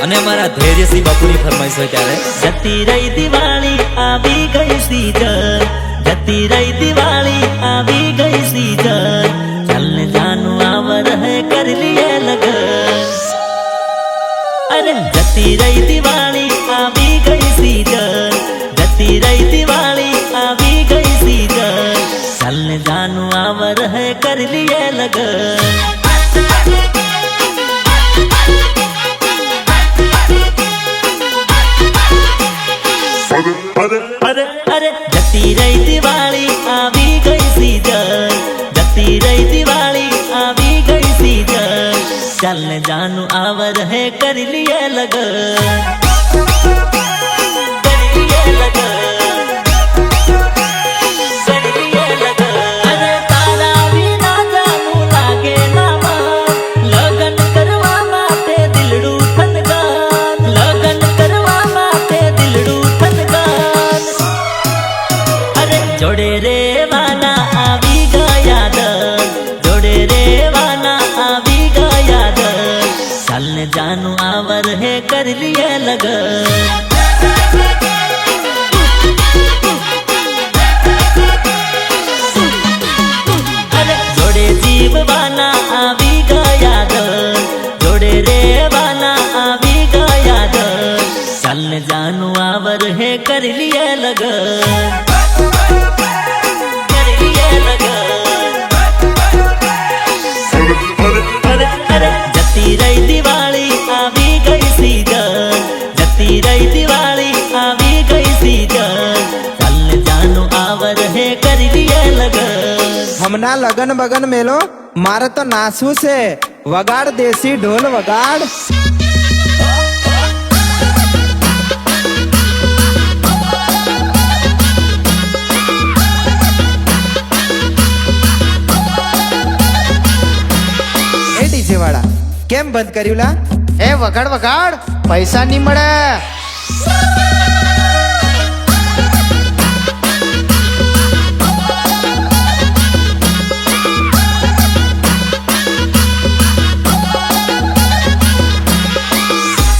અને અમારા ધૈર્યસિંહ બાપુની ફરમાઈશ હોય ત્યારે જતી રહી દિવાળી આવી ગઈ સીઝન, જતી રહી દિવાળી આવી ગઈ સીઝન, ચાલને જાનું આવર હે કર લીએ લગન। અરે જતી રહી દિવાળી આવી ગઈ સીઝન, જતી રહી દિવાળી આવી ગઈ સીઝન, ચાલને જાનું આવર હે કર લીએ લગન। अरे अरे जती रही दिवाली आवी गई सीजन, जती रही दिवाली आवी गई सीजन, चलने जानू आवर है कर लिए लगन, कर लिए लगन, कर लिए लगन। अरे तारा विना जानू लागे ना मन, लगन करवा माटे दिलडू थनगान, लगन करवा माटे दिलडू थनगान। जोड़े रे वाना आवी गया दर, जोड़े रे वाना आवी गया दर, चलने जानू आवर है कर लिए लगन। अरे जोड़े जीव वाना आवी गया दर, जोड़े रे वाना आवी गया दर, चलने जानू आवर है कर लिए लगन। जती रही दिवाली आवी गई सीजन, जती रही दिवाली आवी गई सीजन, चलने जानू आवर है कर लिए लगन। हमना लगन बगन मेलो मारे तो नासू से वगाड़ देसी ढोल वगाड़। વાળા કેમ બંધ કર્યું લા? એ વગાડ વગાડ, પૈસા નહીં મળે।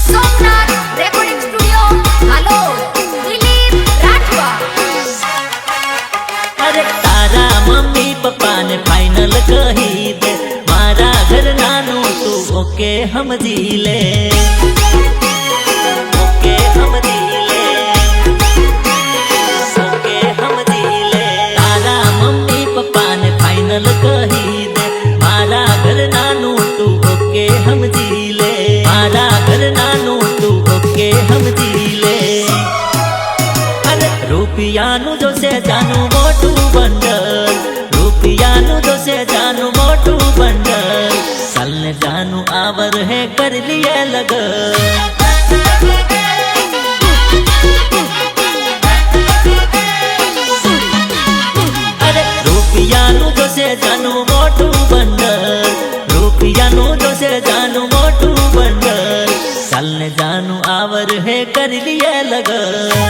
Somnath recording studio Halol, Dilip Rathwa. અરે તારા મમ્મી પપ્પાને ફાઇનલ કહી દે, મારા ઘર નાનું તું ઓકે સમજી લે, ઓકે સમજી લે, ઓકે સમજી લે। તારા મમ્મી પપ્પાને ફાઇનલ કહી દે, મારા ઘર નાનું તું ઓકે સમજી લે, મારા ઘર નાનું તું ઓકે સમજી લે। અરે રૂપિયાનું જોશે જાનું મોટું બંડલ, રૂપિયાનું જોશે જાનું મોટું બંડલ, ચલને જાનું આवर है कर लिए लगन। अरे રૂપિયાનું જોશે જાનું મોટું બંડલ, રૂપિયાનું જોશે જાનું મોટું બંડલ, ચલને જાનું આवर है कर लिए लगन।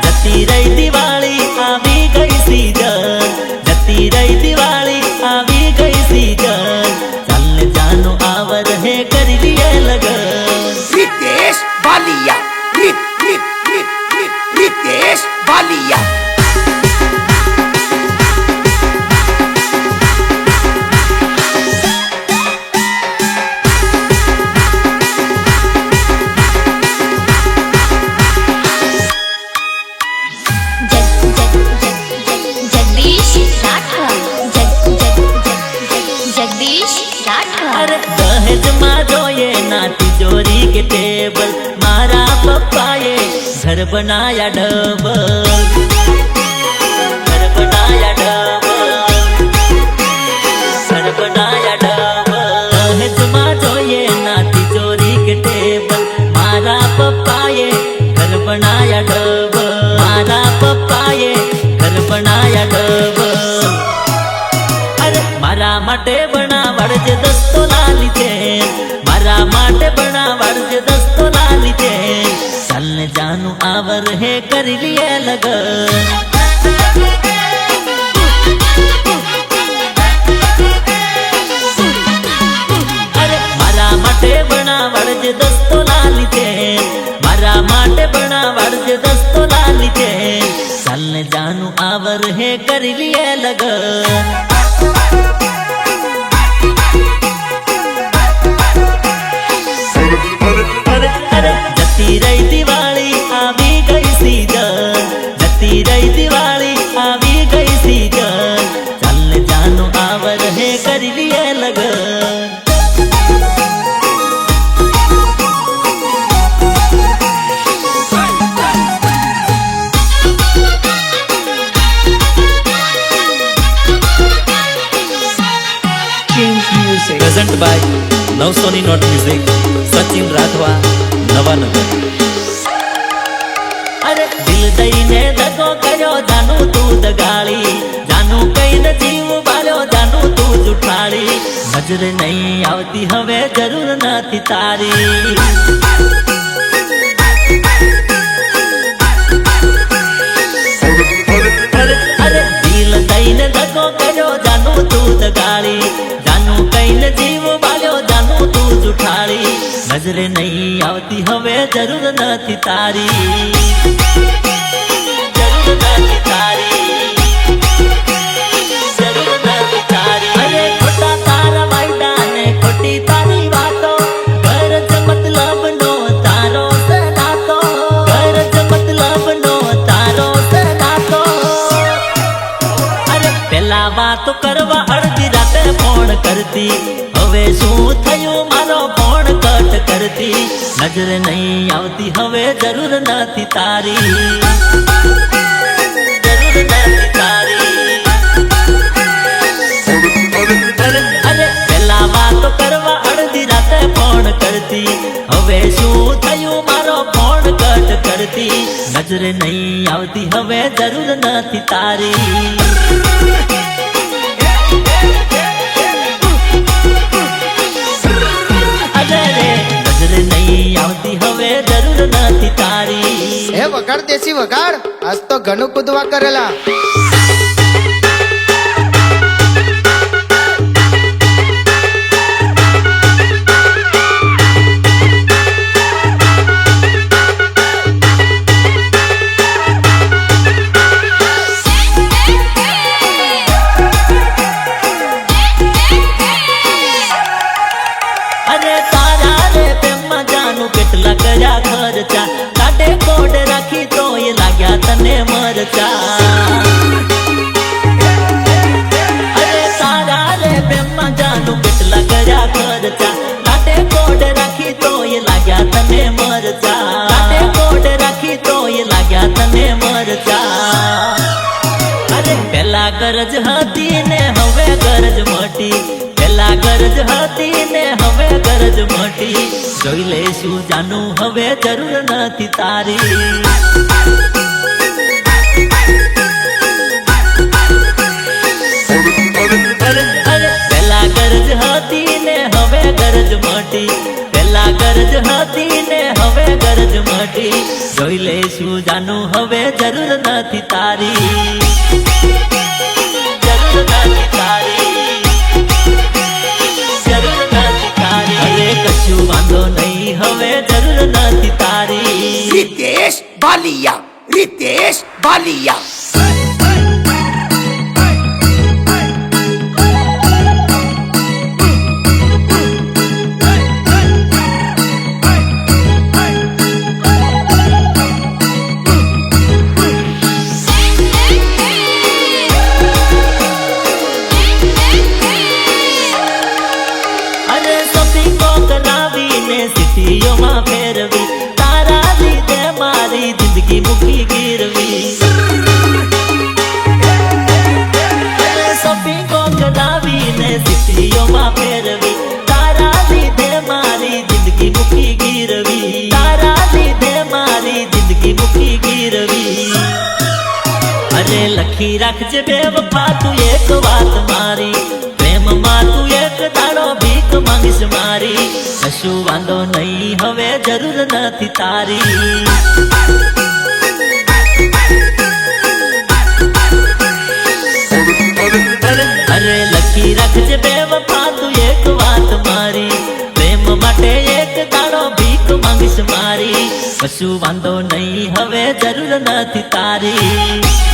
जती रही दिवाली आवी गई सीजन, जती रही दिवाली आवी गई सीजन, चलने जानू आवर है कर लिए लगन। रितेश बालिया, रितेश बालिया। अरे दहेज में जोये ना तिजोरी के टेबल, मारा पप्पाए घर बनाया डबल, घर बनाया डबल, घर बनाया डबल। दहेज में जोये ना तिजोरी के टेबल, मारा पप्पाए घर बनाया डबल, मारा पप्पाए घर बनाया डबल। अरे मारा माटे बनावड़जे दस्तो लाली चेन, मारा माटे बनावड़जे दस्तो लाली चेन, चलने जानू आवर है कर लिए लगन। હે કરી લીએ લગન જતી રહી દિવાળી આવી ગઈ સીઝન જતી રહી દિવાળી આવી ગઈ સીઝન ચાલ જાનો આવર હે કરી લીએ લગન present by Navsoni note music Sachin Rathva Navanagar અરે દિલ દઈને દગો કર્યો જાનું તું દગાળી જાનું કઈને જીવ બાળ્યો જાનું તું જુઠાળી નજર નહીં આવતી હવે જરૂર નથી તારી અરે દિલ દઈને દગો કર્યો જાનું તું દગાળી જાનું કઈને જીવ બાળ્યો જાનું તું જુઠાળી નજરે નહીં આવતી હવે જરૂર નથી તારી જરૂર નથી તારી જરૂર નથી તારી અરે ખોટા તારા વાયદા ને ખોટી તારી વાતો ગરજ મતલબ નો તારો સનાતો ગરજ મતલબ નો તારો સનાતો અરે પેલા વાતો કરવા અડધી રાતે ફોન કરતી હવે શું થયું મારો ફોન કટ કરતી નજર નહીં આવતી હવે જરૂર નથી તારી જરૂર નથી તારી અરે પેલા વાતો કરવા અડધી રાતે ફોન કરતી હવે શું થયું મારો ફોન કટ કરતી નજર નહીં આવતી હવે જરૂર નથી તારી નહીં આવતી હવે જરૂર નથી તારી હે વગાડ દેશી વગાડ આજ તો ઘણું કૂદવા કરેલા કેટલા કર્યા ખર્ચા કાઢે કોડ રાખી તો એ લાગ્યા તને મરચા અરે તારા રે પ્રેમમાં જાનું કેટલા કર્યા ખર્ચા કાઢે કોડ રાખી તો એ લાગ્યા તને મરચા કાઢે કોડ રાખી તો એ લાગ્યા તને મરચા અરે પેલા ગરજ હતી ને હવે ગરજ મોટી પેલા ગરજ હતી ને હવે ગરજ મોટી જોઈ લેશું જાનું હવે જરૂર નથી તારી અરે પેલા ગરજ હતી ને હવે ગરજ મોટી પેલા ગરજ હતી ને હવે ગરજ મોટી જોઈ લેશું જાનું હવે જરૂર નથી તારી જરૂર નથી તારી જરૂર નથી તારી અરે કશું વાંધો નહીં હવે જરૂર નથી તારી Ritesh Balia. Ritesh Balia. અરે શોપિંગ કરાવીને સિટીઓમાં ફેરવી તારા લીધે મારી જિંદગી મૂકી ગીરવી અરે શોપિંગ કરાવીને સિટીઓમાં ફેરવી તારા લીધે મારી જિંદગી મૂકી ગીરવી તારા લીધે મારી જિંદગી મૂકી ગીરવી અરે લખી રાખજે બેવફા તું એક વાત મારી પ્રેમમાં તું એક દાડો ભીખ માંગીશ મારી કશું વાંધો નહીં હવે જરૂર નથી તારી અરે લખી રાખજે બેવફા તું એક વાત મારી પ્રેમ માટે એક દાડો ભીખ માંગીશ મારી કશું વાંધો નહીં હવે જરૂર નથી તારી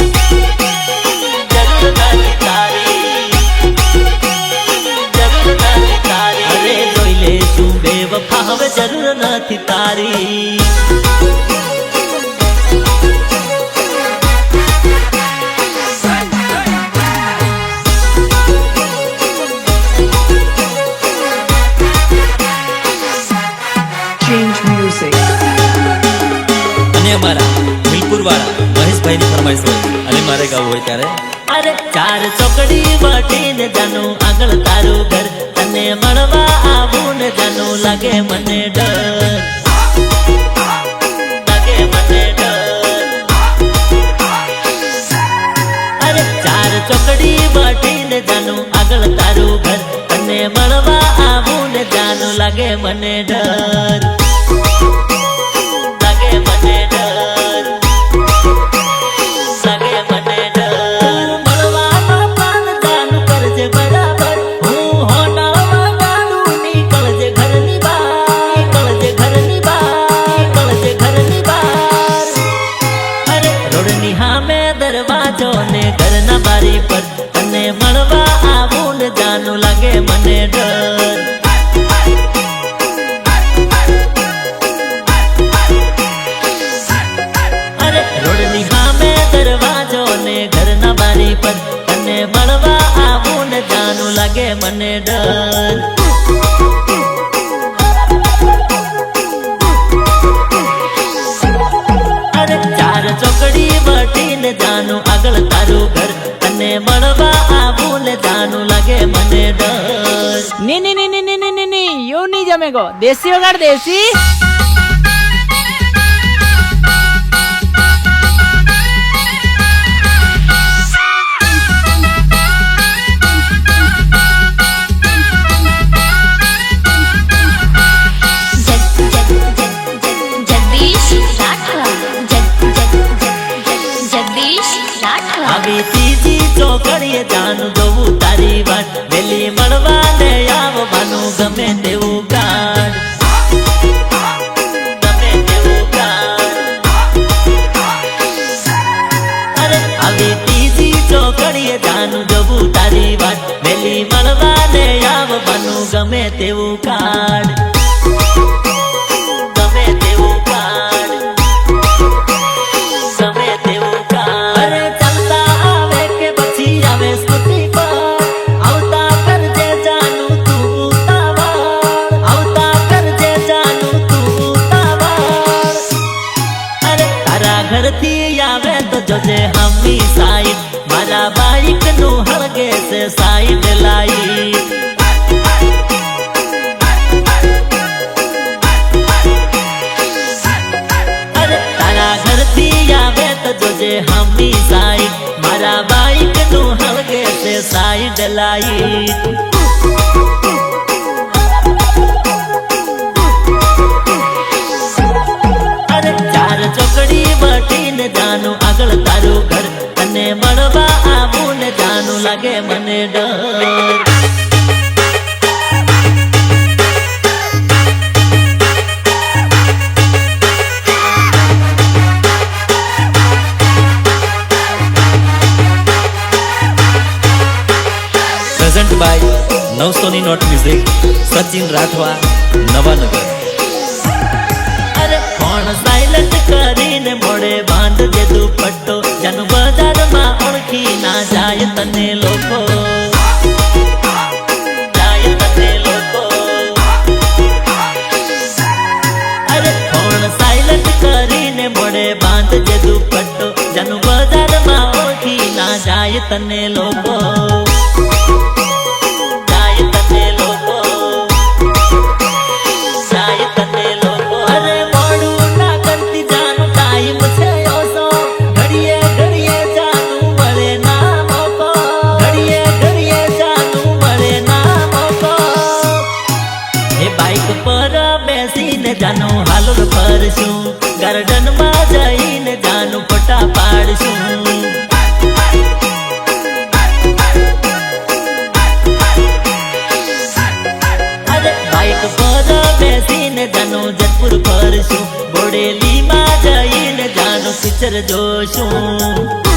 ચાર ચોકડી વટીને જાનું આગળ તારું ઘર તને મળવા આવું ને જાનું લાગે મને ડર લાગે મને ડર અરે ચાર ચોકડી વટીને જાનું આગળ તારું ઘર તને મળવા આવું ને જાનું લાગે મને ડર લાગે મને ડર લાગે મને ડર મળવાનો પ્લાન જાનું કરજે બરાબર હું હોનાવા ગાડું નીકળજે ઘરની બહાર નીકળજે ઘરની બહાર નીકળજે ઘરની બહાર અરે રોડની સામે દરવાજો ને ઘરના બારી પર તને મળવા આવું ને જાનું લાગે મને ડર અરે રોડની સામે દરવાજો ને ઘરના બારી પર તને મળવા આવું ને જાનું લાગે મને ડર અરે ચાર ચોકડી વટીને જાનું આગળ તારું ઘર તને મળવા આવું ને જાનું લાગે મને ડર नहीं नहीं नहीं नहीं नहीं नहीं नहीं नहीं यूं नहीं जमेगा देसी वगाड़ देसी जगदीश राठवा जगदीश राठवा આવી ત્રીજી ચોકડીએ જાનું જોવું તારી વાત વેલી મળવા ને આવવાનું ગમે તેવું કાઢ ગમે તેવું કાઢ અરે આવી ત્રીજી ચોકડીએ જાનું જોવું તારી વાત વેલી મળવા ને આવવાનું ગમે તેવું કાઢ ગમે તેવું કાઢ ગમે તેવું કાઢ અરે ચાલતા આવે કે પછી આવે સ્કૂટી પર આવતા કરજે જાનું તું ઉતાવળ આવતા કરજે જાનું તું ઉતાવળ અરે તારા ઘરથી આવે તો જોજે હમી સાઈડ મારા બાઈક નું હળગે છે સાઈડ લાઈટ અરે તારા ઘરથી આવે તો જોજે હમી સાઈડ મારા બાઈક નું હળગે છે સાઈડ લાઈટ અરે ચાર ચોકડી વટીને જાનું આગળ તારું ઘર તને મળવા આવું ને જાનું લાગે મને ડર present by Navsoni note music Sachin Rathva Navanagar અરે ફોન સાયલન્ટ કરીને મોડે બાંધજે દુપટ્ટો જાનું બજારમાં ઓળખી ના જાય તને લોકો જાય તને લોકો અરે ફોન સાયલન્ટ કરીને મોડે બાંધજે દુપટ્ટો જાનું બજારમાં ઓળખી ના જાય તને લોકો જાય તને લોકો જાય તને લોકો અરે મોડું ના કરતી જાનું ટાઈમ છે ઓછો ઘડીએ ઘડીએ જાનું મળે ના મોકો ઘડીએ ઘડીએ જાનું મળે ના મોકો એ બાઈક પર બેસીને જાનું હાલોલ ફરશું ગાર્ડનમાં જઈને જાનું ફોટા પાડશું અરે બાઈક પર બેસીને જાનું જયપુર ફરશું બોડેલીમાં જઈને જાનું પિક્ચર જોશું